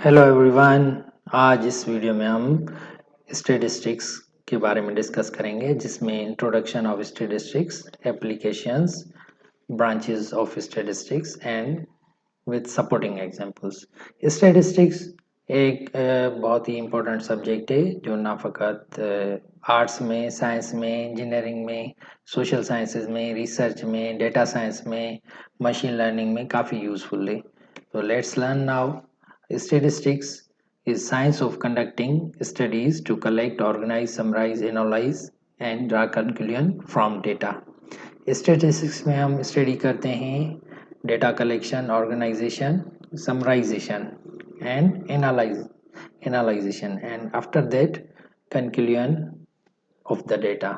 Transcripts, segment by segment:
Hello everyone. आज इस video में हम स्टैटिस्टिक्स के बारे में डिस्कस करेंगे, जिसमें introduction of statistics, applications, branches of statistics and with supporting examples. Statistics एक बहुत ही इम्पोर्टेंट सब्जेक्ट है जो ना फ़कत आर्ट्स में, साइंस में, इंजीनियरिंग में, सोशल साइंसेज में, रिसर्च में, डेटा साइंस में, मशीन लर्निंग में काफ़ी यूज़फुल है। तो let's learn now. Statistics is science of conducting studies to collect, organize, summarize, analyze and draw conclusion from data. Statistics में हम स्टडी करते हैं data collection, organisation, summarisation and analysation and after that conclusion of the data.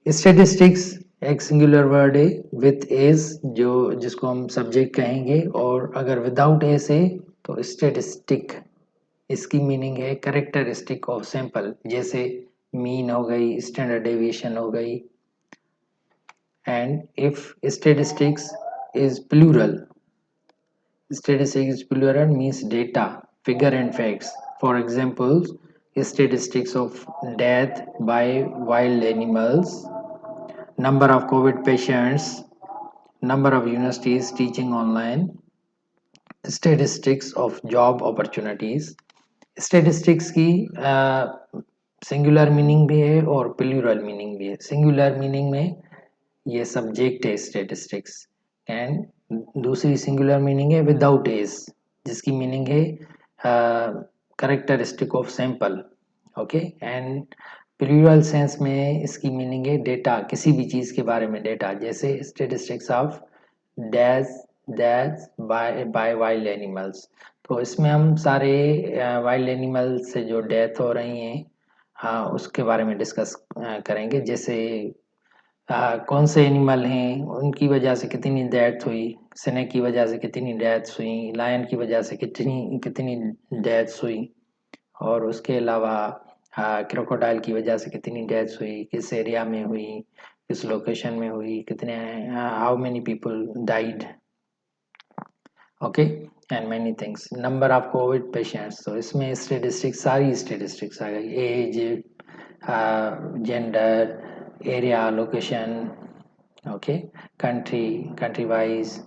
Statistics एक singular word है with S, जो जिसको हम subject कहेंगे, और अगर विदाउट एस है तो स्टेटिस्टिक। इसकी मीनिंग है कैरेक्टरिस्टिक ऑफ सैंपल, जैसे मीन हो गई, स्टैंडर्ड डेविएशन हो गई। And if statistics is plural, statistics is plural means data, figure and facts. For example, statistics of death by wild animals, number of COVID patients, number of universities teaching online, statistics of job opportunities. Statistics की singular meaning भी है और plural meaning भी है। Singular meaning में ये subject है statistics, and दूसरी सिंगुलर मीनिंग है विदाउट एज, जिसकी मीनिंग है characteristic of sample. Okay, and plural sense में इसकी मीनिंग है डेटा, किसी भी चीज़ के बारे में डेटा, जैसे statistics of death death by wild animals. तो इसमें हम सारे वाइल्ड एनिमल से जो डेथ हो रही हैं, हाँ, उसके बारे में डिस्कस करेंगे। जैसे कौन से एनिमल हैं, उनकी वजह से कितनी डेथ हुई, स्नेक की वजह से कितनी डेथ्स हुई, लायन की वजह से कितनी कितनी डेथ्स हुई, और उसके अलावा क्रोकोडाइल की वजह से कितनी डेथ्स हुई, किस एरिया में हुई, किस लोकेशन में हुई, कितने how many people died. Okay, and many things, number of covid patients. तो इसमें स्टेटिस्टिक्स, सारी स्टेटिस्टिक्स आ गई, age, gender, area, location, okay, country, country wise,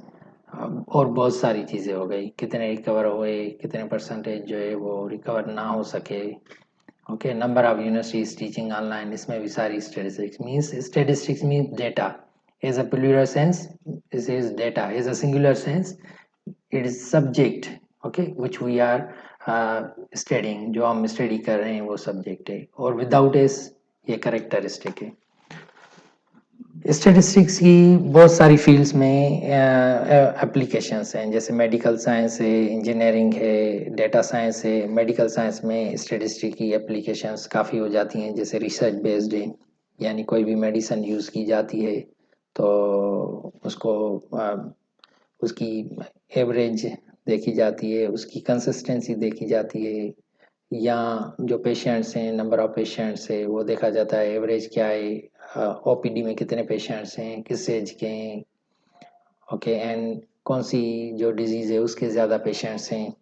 और बहुत सारी चीज़ें हो गई, कितने रिकवर हुए, कितने परसेंटेज जो है वो रिकवर ना हो सके। Okay, number of universities teaching online, इसमें भी सारी statistics means data. As a plural sense this is data, as a singular sense it is subject, okay, which we are studying, जो हम स्टडी कर रहे हैं वो सब्जेक्ट है, और विदाउट एस ये कैरेक्टरिस्टिक है। स्टेटिस्टिक्स की बहुत सारी फील्ड्स में एप्लीकेशंस हैं, जैसे मेडिकल साइंस है, इंजीनियरिंग है, डेटा साइंस है। मेडिकल साइंस में स्टेटिस्टिक की एप्लीकेशंस काफ़ी हो जाती हैं, जैसे रिसर्च बेस्ड है, यानी कोई भी मेडिसिन यूज़ की जाती है तो उसको उसकी एवरेज देखी जाती है, उसकी कंसिस्टेंसी देखी जाती है, या जो पेशेंट्स हैं, नंबर ऑफ पेशेंट्स है वो देखा जाता है, एवरेज क्या है, ओपीडी में कितने पेशेंट्स हैं, किस एज के हैं, ओके, एंड कौन सी जो डिजीज़ है उसके ज़्यादा पेशेंट्स हैं,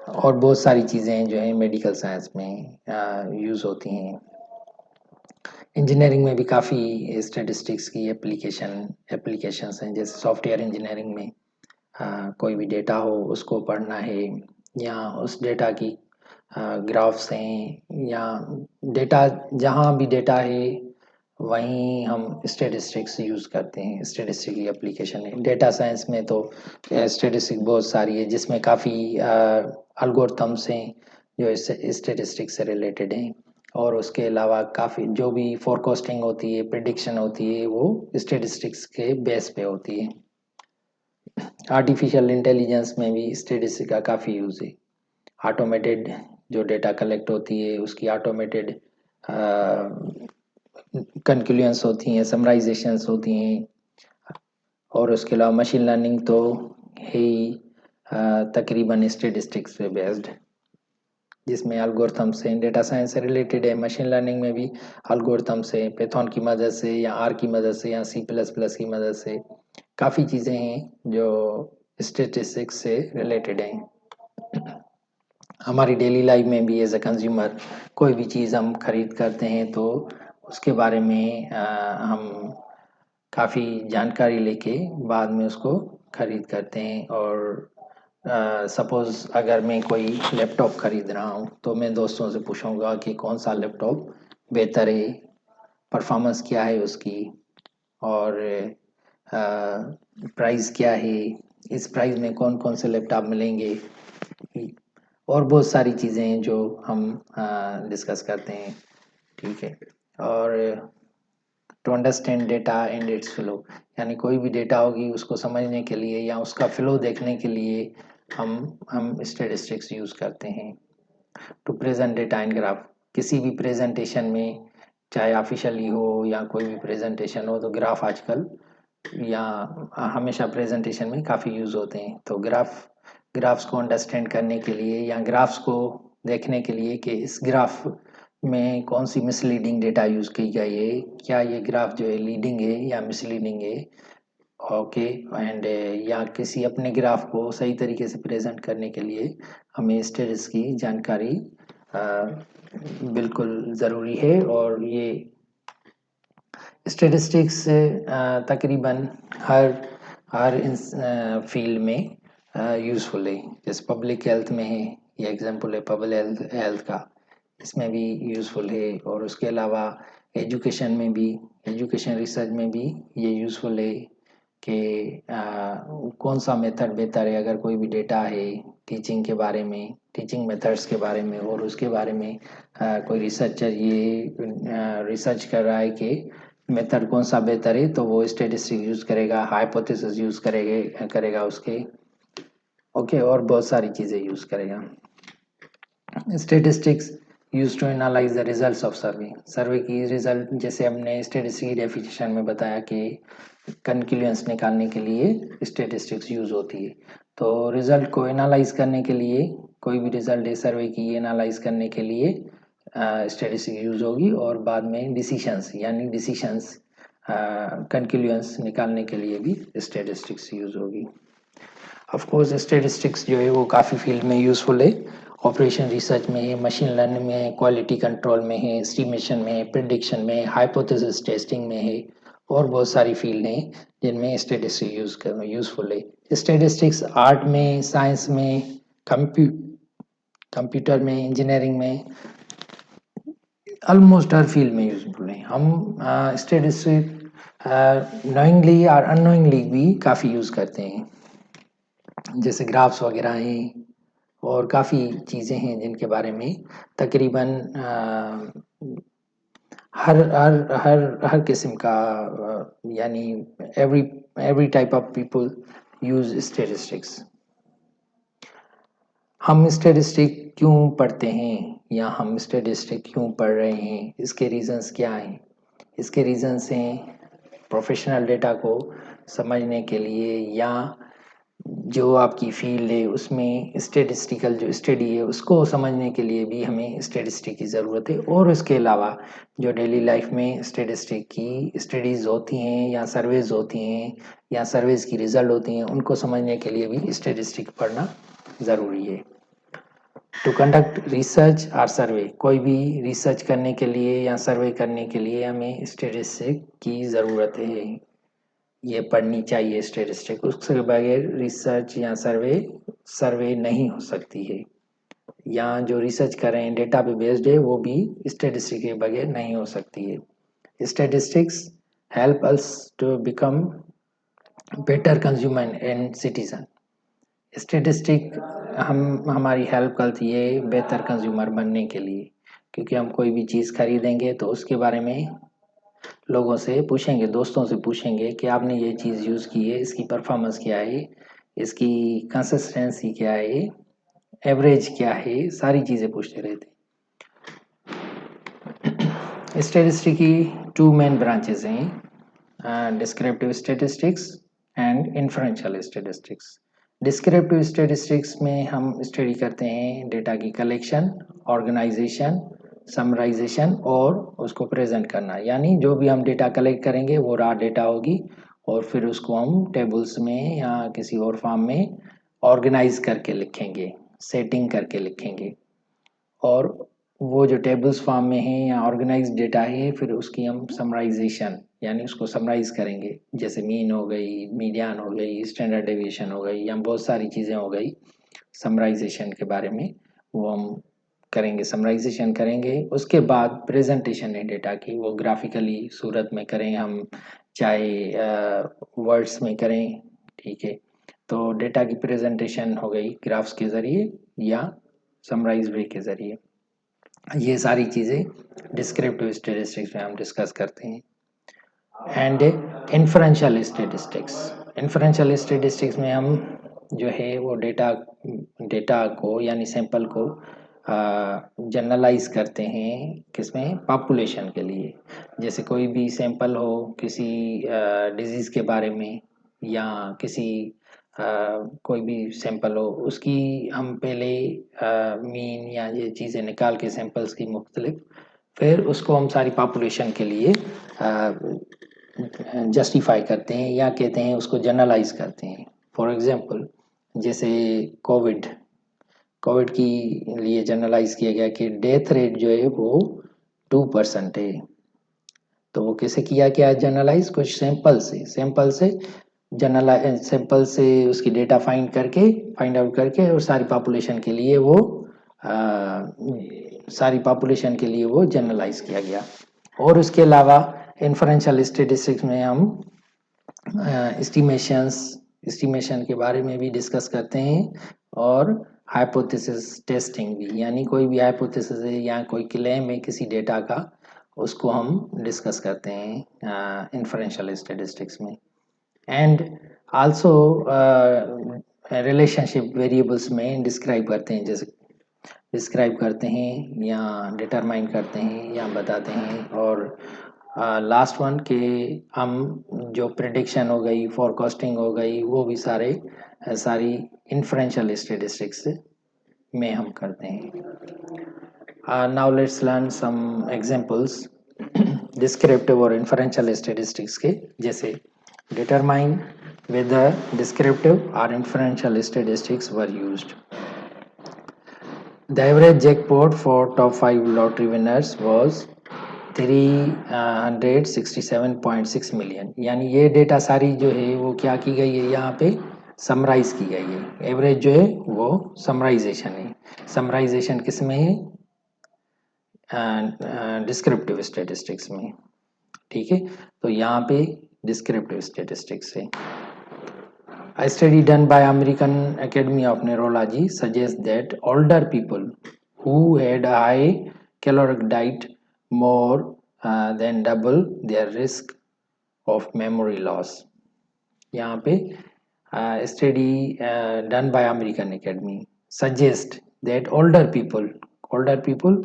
और बहुत सारी चीज़ें जो हैं मेडिकल साइंस में यूज़ होती हैं। इंजीनियरिंग में भी काफ़ी स्टैटिस्टिक्स की एप्लीकेशंस हैं, जैसे सॉफ्टवेयर इंजीनियरिंग में कोई भी डेटा हो उसको पढ़ना है, या उस डेटा की ग्राफ्स हैं, या डेटा, जहाँ भी डेटा है वहीं हम स्टैटिस्टिक्स यूज़ करते हैं। स्टैटिस्टिक की एप्लीकेशन है। डेटा साइंस में तो स्टैटिस्टिक बहुत सारी है, जिसमें काफ़ी एल्गोरिथम्स हैं जो स्टैटिस्टिक्स से रिलेटेड हैं, और उसके अलावा काफ़ी जो भी फोरकास्टिंग होती है, प्रिडिक्शन होती है, वो स्टैटिस्टिक्स के बेस पे होती है। आर्टिफिशियल इंटेलिजेंस में भी स्टैटिस्टिक्स का काफ़ी यूज़ है। ऑटोमेटेड जो डेटा कलेक्ट होती है उसकी ऑटोमेटेड कंक्लूजन्स होती हैं, समराइजेशंस होती हैं, और उसके अलावा मशीन लर्निंग तो है ही तकरीबन स्टैटिस्टिक्स पे बेस्ड, जिसमें एल्गोरिथम्स हैं। डेटा साइंस से रिलेटेड है, मशीन लर्निंग में भी एल्गोरिथम्स हैं, पाइथन की मदद से, या आर की मदद से, या सी प्लस प्लस की मदद से। काफ़ी चीज़ें हैं जो स्टेटिस्टिक्स से रिलेटेड हैं। हमारी डेली लाइफ में भी एज अ कंज्यूमर कोई भी चीज़ हम खरीद करते हैं तो उसके बारे में हम काफ़ी जानकारी लेके बाद में उसको खरीद करते हैं। और सपोज़ अगर मैं कोई लैपटॉप खरीद रहा हूँ तो मैं दोस्तों से पूछूंगा कि कौन सा लैपटॉप बेहतर है, परफॉर्मेंस क्या है उसकी, और प्राइस क्या है, इस प्राइस में कौन कौन से लैपटॉप मिलेंगे, और बहुत सारी चीज़ें हैं जो हम डिस्कस करते हैं। ठीक है। और to understand data and its flow, यानी कोई भी डेटा होगी उसको समझने के लिए या उसका फ्लो देखने के लिए हम स्टैटिस्टिक्स यूज़ करते हैं। To present data in graph, किसी भी प्रेजेंटेशन में चाहे ऑफिशियली हो या कोई भी प्रेजेंटेशन हो तो ग्राफ आजकल या हमेशा प्रेजेंटेशन में काफ़ी यूज़ होते हैं। तो ग्राफ्स को अंडरस्टैंड करने के लिए या ग्राफ्स को देखने के लिए कि इस ग्राफ में कौन सी मिसलीडिंग डेटा यूज़ की गई है, क्या ये ग्राफ जो है लीडिंग है या मिसलीडिंग है, ओके। एंड या किसी अपने ग्राफ को सही तरीके से प्रेजेंट करने के लिए हमें स्टेटस की जानकारी बिल्कुल ज़रूरी है। और ये स्टेटिस्टिक्स तकरीबन हर फील्ड में यूज़फुल है। जैसे पब्लिक हेल्थ में है, ये एग्जांपल है पब्लिक हेल्थ का, इसमें भी यूज़फुल है। और उसके अलावा एजुकेशन में भी, एजुकेशन रिसर्च में भी ये यूज़फुल है कि कौन सा मेथड बेहतर है। अगर कोई भी डेटा है टीचिंग के बारे में, टीचिंग मेथड्स के बारे में, और उसके बारे में कोई रिसर्चर ये रिसर्च कर रहा है कि मेथड कौन सा बेहतर है, तो वो स्टेटिस्टिक्स यूज़ करेगा, हाइपोथेसिस यूज़ करेगा उसके, ओके। और बहुत सारी चीज़ें यूज़ करेगा। Statistics use to analyse the results of survey, survey की रिजल्ट, जैसे हमने स्टेटिस्टिक्स की डेफिनेशन में बताया कि कंक्लूजन्स निकालने के लिए स्टेटिस्टिक्स यूज होती है। तो रिजल्ट को एनालाइज करने के लिए, कोई भी रिजल्ट है सर्वे की एनालाइज करने के लिए स्टेटिस्टिक्स यूज होगी। और बाद में डिसीशंस, यानी डिसीशंस कंक्लूजन्स निकालने के लिए भी स्टेटिस्टिक्स यूज होगी। ऑफ कोर्स स्टेटिस्टिक्स जो है वो काफ़ी फील्ड में यूज़फुल है। ऑपरेशन रिसर्च में है, मशीन लर्निंग में है, क्वालिटी कंट्रोल में है, एस्टिमेशन में है, प्रिडिक्शन में, हाइपोथेसिस टेस्टिंग में है, और बहुत सारी फील्ड हैं जिनमें स्टेटिस्टिक्स यूज़फुल है। स्टेटिस्टिक्स आर्ट में, साइंस में, कंप्यूटर में, इंजीनियरिंग में, ऑलमोस्ट हर फील्ड में यूजफुल है। हम स्टेटिस्टिक्स नोइंगली और अननोइंगली भी काफ़ी यूज़ करते हैं, जैसे ग्राफ्स वगैरह हैं और काफ़ी चीज़ें हैं जिनके बारे में तकरीबन हर किस्म का यानी every type of people use statistics. हम स्टेटिस्टिक क्यों पढ़ते हैं या हम स्टेटिस्टिक क्यों पढ़ रहे हैं, इसके रीजंस क्या हैं? इसके रीजंस हैं प्रोफेशनल डेटा को समझने के लिए, या जो आपकी फील्ड है उसमें स्टेटिस्टिकल जो स्टडी है उसको समझने के लिए भी हमें स्टेटिस्टिक की ज़रूरत है। और उसके अलावा जो डेली लाइफ में स्टेटिस्टिक की स्टडीज़ होती हैं या सर्वेज होती हैं या सर्वेज की रिजल्ट होती हैं, उनको समझने के लिए भी स्टेटिस्टिक पढ़ना ज़रूरी है। टू कंडक्ट रिसर्च और सर्वे, कोई भी रिसर्च करने के लिए या सर्वे करने के लिए हमें स्टेटिस्टिक की ज़रूरत है, ये पढ़नी चाहिए स्टेटिस्टिक। उसके बगैर रिसर्च या सर्वे नहीं हो सकती है, या जो रिसर्च कर रहे हैं डेटा पे बेस्ड है वो भी स्टेटिस्टिक के बगैर नहीं हो सकती है। Statistics help us to become better consumer and citizen. Statistic हमारी हेल्प करती है बेहतर कंज्यूमर बनने के लिए, क्योंकि हम कोई भी चीज़ खरीदेंगे तो उसके बारे में लोगों से पूछेंगे, दोस्तों से पूछेंगे कि आपने ये चीज़ यूज़ की है, इसकी परफॉर्मेंस क्या है, इसकी कंसिस्टेंसी क्या है, एवरेज क्या है, सारी चीज़ें पूछते रहते हैं। स्टेटिस्टिक की टू मेन ब्रांचेस हैं, descriptive statistics and inferential statistics. Descriptive statistics में हम स्टडी करते हैं डेटा की कलेक्शन, ऑर्गेनाइजेशन, समराइजेशन और उसको प्रेजेंट करना, यानी जो भी हम डेटा कलेक्ट करेंगे वो रॉ डेटा होगी, और फिर उसको हम टेबल्स में या किसी और फॉर्म में ऑर्गेनाइज करके लिखेंगे, सेटिंग करके लिखेंगे। और वो जो टेबल्स फॉर्म में है या ऑर्गेनाइज डेटा है, फिर उसकी हम समराइजेशन यानी उसको समराइज करेंगे, जैसे मीन हो गई, मीडियन हो गई, स्टैंडर्ड डेविएशन हो गई, या बहुत सारी चीज़ें हो गई समराइजेशन के बारे में, वो हम करेंगे, समराइजेशन करेंगे। उसके बाद प्रेजेंटेशन है डेटा की, वो ग्राफिकली सूरत में करें हम, चाहे वर्ड्स में करें, ठीक है। तो डेटा की प्रेजेंटेशन हो गई ग्राफ्स के ज़रिए या समराइज वे के ज़रिए। ये सारी चीज़ें डिस्क्रिप्टिव स्टैटिस्टिक्स में हम डिस्कस करते हैं। And inferential statistics, inferential statistics में हम जो है वो डेटा को यानी सैंपल को जनरलाइज करते हैं, किसमें, पॉपुलेशन के लिए। जैसे कोई भी सैंपल हो किसी डिजीज़ के बारे में, या किसी कोई भी सैंपल हो, उसकी हम पहले मीन या ये चीज़ें निकाल के सैंपल्स की मुख्तलिफ, फिर उसको हम सारी पॉपुलेशन के लिए जस्टिफाई करते हैं या कहते हैं उसको जनरलाइज करते हैं। फॉर एग्जांपल जैसे कोविड कोविड की लिए जनरलाइज किया गया कि डेथ रेट जो है वो 2% है। तो वो कैसे किया गया जनरलाइज, कुछ सैंपल से जनरलाइज, सैंपल से उसकी डेटा फाइंड आउट करके और सारी पॉपुलेशन के लिए वो जनरलाइज किया गया। और उसके अलावा इन्फरेंशियल स्टैटिस्टिक्स में हम एस्टिमेशन के बारे में भी डिस्कस करते हैं, और हाइपोथेसिस टेस्टिंग भी, यानी कोई भी हाइपोथेसिस है या कोई क्लेम है किसी डेटा का, उसको हम डिस्कस करते हैं इन्फरेंशियल स्टैटिस्टिक्स में। एंड आल्सो रिलेशनशिप वेरिएबल्स में डिस्क्राइब करते हैं, जैसे डिस्क्राइब करते हैं या डिटरमाइन करते हैं या बताते हैं। और लास्ट वन के हम जो प्रिडिक्शन हो गई, फोरकास्टिंग हो गई, वो भी सारी इन्फरेंशियल स्टैटिस्टिक्स में हम करते हैं। Now let's learn some examples descriptive और इन्फरेंशियल स्टैटिस्टिक्स के, जैसे determine whether descriptive or inferential statistics were used. The average jackpot for top 5 lottery winners was 367.6 million. यानी ये डेटा सारी जो है वो क्या की गई है, यहाँ पे समराइज की गई है। एवरेज जो है वो समराइजेशन है। समराइजेशन किस में है, डिस्क्रिप्टिव स्टैटिस्टिक्स में, ठीक है। तो यहाँ पे डिस्क्रिप्टिव स्टैटिस्टिक्स है। A study done by American Academy of Neurology suggests that older people who had a high caloric diet more than double their risk of memory loss. यहाँ पे study done by American Academy suggests that older people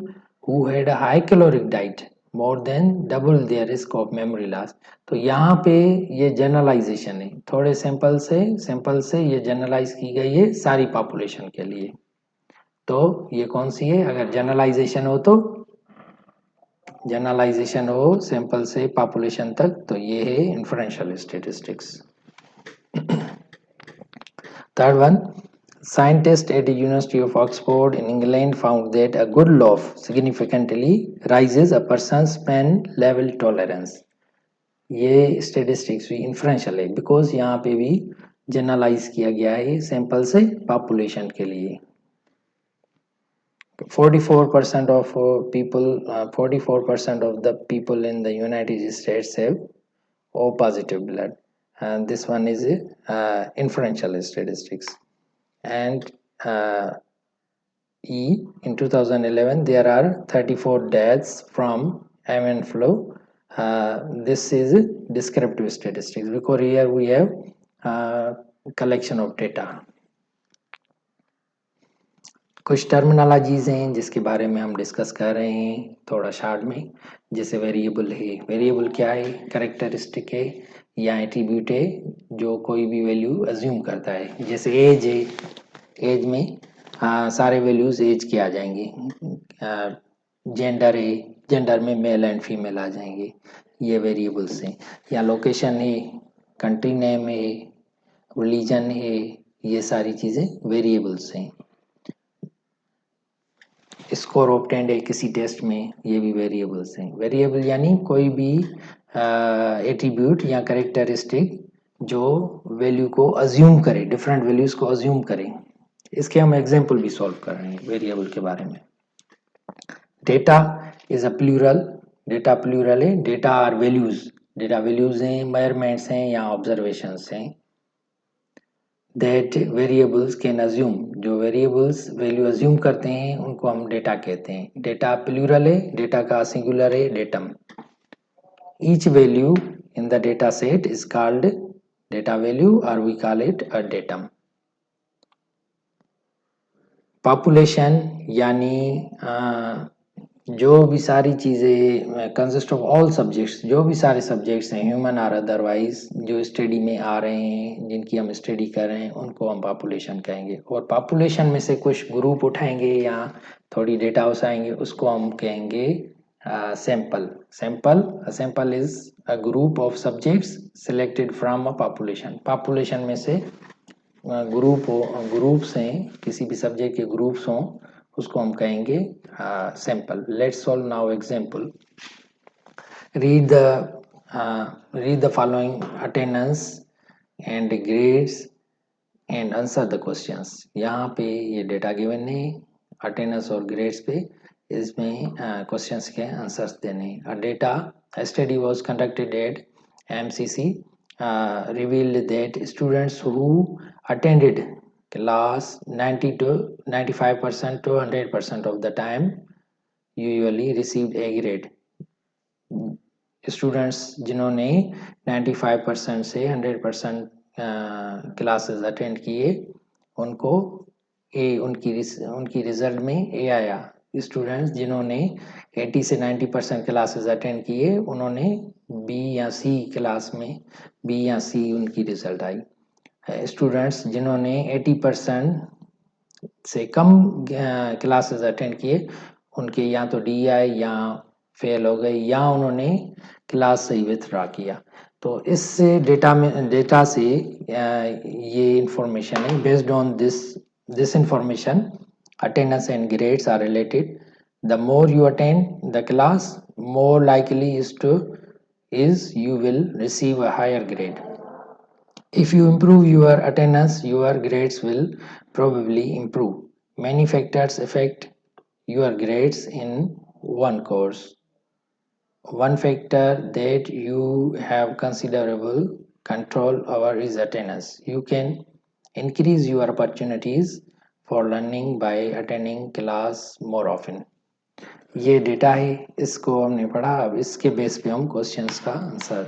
who had a high caloric diet more than double their risk of memory loss. तो यहाँ पे ये generalisation है, थोड़े sample से ये जनरलाइज की गई है सारी पॉपुलेशन के लिए। तो ये कौन सी है, अगर जनरलाइजेशन हो सैंपल से पॉपुलेशन तक, तो ये है inferential statistics. Third one, scientists at the University of Oxford in England found that a good loaf significantly raises a person's pain level tolerance. ये स्टेटिस्टिक्स भी इन्फ्रेंशियल है, बिकॉज यहाँ पे भी जनरलाइज किया गया है सैंपल से पॉपुलेशन के लिए। 44% of the people in the United States have O positive blood, and this one is inferential statistics. And in 2011 there are 34 deaths from avian flu. This is descriptive statistics, because here we have collection of data. कुछ terminologies हैं जिसके बारे में हम discuss कर रहे हैं थोड़ा शॉर्ट में। जैसे वेरिएबल है, वेरिएबल क्या है, कैरेक्टरिस्टिक है या एट्रीब्यूट है जो कोई भी वैल्यू अज्यूम करता है। जैसे एज है, एज में सारे वैल्यूज एज के आ जाएंगे। जेंडर है, जेंडर में मेल एंड फीमेल आ जाएंगे, ये वेरिएबल्स हैं। या लोकेशन है, कंट्री नेम है, रिलीजन है, ये सारी चीज़ें वेरिएबल्स हैं। स्कोर ऑब्टेन्ड है किसी टेस्ट में, ये भी वेरिएबल्स हैं। वेरिएबल यानी कोई भी एट्रीब्यूट या कैरेक्टरिस्टिक जो वैल्यू को अज्यूम करे, डिफरेंट वैल्यूज को अज्यूम करे। इसके हम एग्जांपल भी सॉल्व कर रहे हैं वेरिएबल के बारे में। Data is a plural, data plural है। Data are values, data values हैं, मेजरमेंट्स हैं या ऑब्जर्वेशंस हैं। दैट वेरिएबल्स कैन अज्यूम, जो वेरिएबल्स वैल्यू अज्यूम करते हैं उनको हम डेटा कहते हैं। डेटा प्लूरल है, डेटा का सिंगुलर है datum. Each value in the data set is called data value और we call it a datum. Population यानी जो भी सारी चीज़ें कंसिस्ट ऑफ ऑल सब्जेक्ट्स, जो भी सारे सब्जेक्ट्स हैं ह्यूमन और अदरवाइज जो स्टडी में आ रहे हैं, जिनकी हम स्टडी कर रहे हैं, उनको हम पॉपुलेशन कहेंगे। और पॉपुलेशन में से कुछ ग्रुप उठाएंगे या थोड़ी डेटा उठाएंगे, उसको हम कहेंगे sample. Sample is a group of subjects selected from a population. Population में से ग्रुप्स हैं, किसी भी सब्जेक्ट के ग्रुप्स हों, उसको हम कहेंगे sample. Let's solve now example. Read the following attendance and grades and answer the questions. यहाँ पे ये डेटा गिवन है अटेंडेंस और ग्रेड्स पे, इसमें क्वेश्चंस के आंसर्स देने। Data study was conducted at MCC revealed that students who attended class 90 to 95% to 100% of the time usually received A grade। Students जिन्होंने 95% से 100% क्लासेस अटेंड किए, उनको उनकी रिजल्ट में ए आया। स्टूडेंट्स जिन्होंने 80 से 90% क्लासेस अटेंड किए, उन्होंने बी या सी क्लास में, बी या सी उनकी रिजल्ट आई। स्टूडेंट्स जिन्होंने 80% से कम क्लासेस अटेंड किए, उनके या तो डी आई या फेल हो गए या उन्होंने क्लास से ही विथड्रॉ किया। तो इससे डेटा से ये इंफॉर्मेशन है। Based on this information attendance and grades are related. The more you attend the class, more likely is you will receive a higher grade. If you improve your attendance, your grades will probably improve. Many factors affect your grades in one course. One factor that you have considerable control over is attendance. You can increase your opportunities for learning by attending class more often. ये data है, इसको हमने पढ़ा। अब इसके base पे हम questions का answer.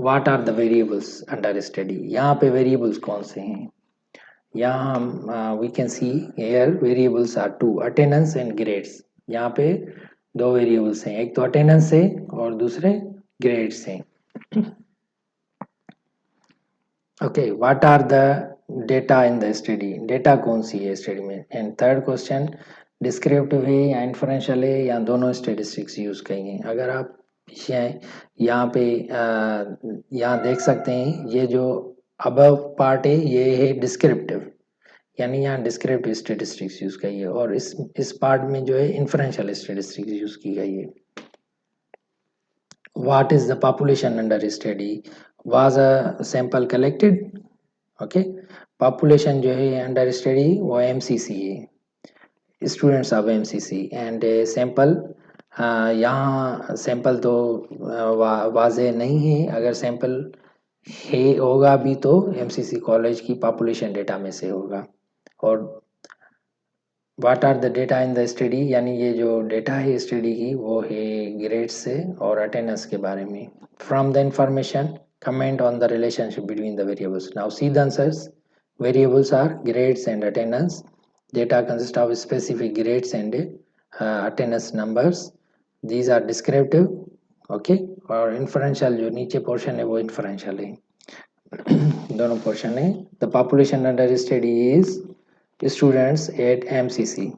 What are the variables under study? यहाँ पे वेरिएबल्स कौन से हैं? यहाँ हम we can see here variables are two, attendance and grades. यहाँ पे दो वेरिएबल्स हैं, एक तो अटेंडेंस है और दूसरे ग्रेड्स हैं। Okay, what are the data in the study? Data कौन सी है स्टडी में? एंड थर्ड क्वेश्चन, डिस्क्रिप्टिव है या इन्फरेंशियल है या दोनों स्टेटिस्टिक्स यूज करेंगे? अगर आप यहाँ पे यहाँ देख सकते हैं, ये जो अबव पार्ट है ये है डिस्क्रिप्टिव, यानी यहाँ डिस्क्रिप्टिव स्टेटिस्टिक्स यूज की है, और इस पार्ट में जो है इन्फरेंशियल स्टेटिस्टिक्स यूज की गई है। What is the population under study? Was a sample collected? Okay, population जो है under study वो MCC है, students of MCC, and sample यहाँ सैंपल तो वाजे नहीं है। अगर सैंपल है होगा भी तो MCC कॉलेज की पॉपुलेशन डेटा में से होगा। और what are the data in the study, यानी ये जो डेटा है स्टडी की वो है ग्रेड्स से और अटेंडेंस के बारे में। From the information comment on the relationship between the variables. Now see the answers. Variables are grades and attendance. Data consist of specific grades and attendance numbers. These are descriptive. Okay, और inferential जो नीचे portion है वो inferential है। दोनों portion है। The population under study is students at MCC।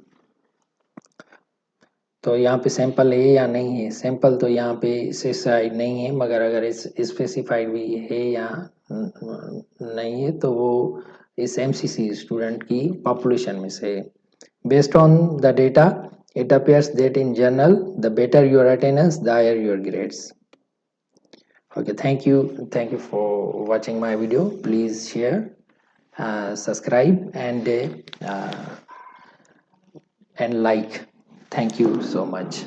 तो यहाँ पे सैंपल है या नहीं है? सैंपल तो यहाँ पे स्पेसिफाइड नहीं है, मगर अगर स्पेसिफाइड भी है या नहीं है तो वो इस MCC स्टूडेंट की पॉपुलेशन में से। Based on the data it appears that in general the better your attendance the higher your grades. Okay, thank you for watching my video. Please share, subscribe and like. Thank you so much.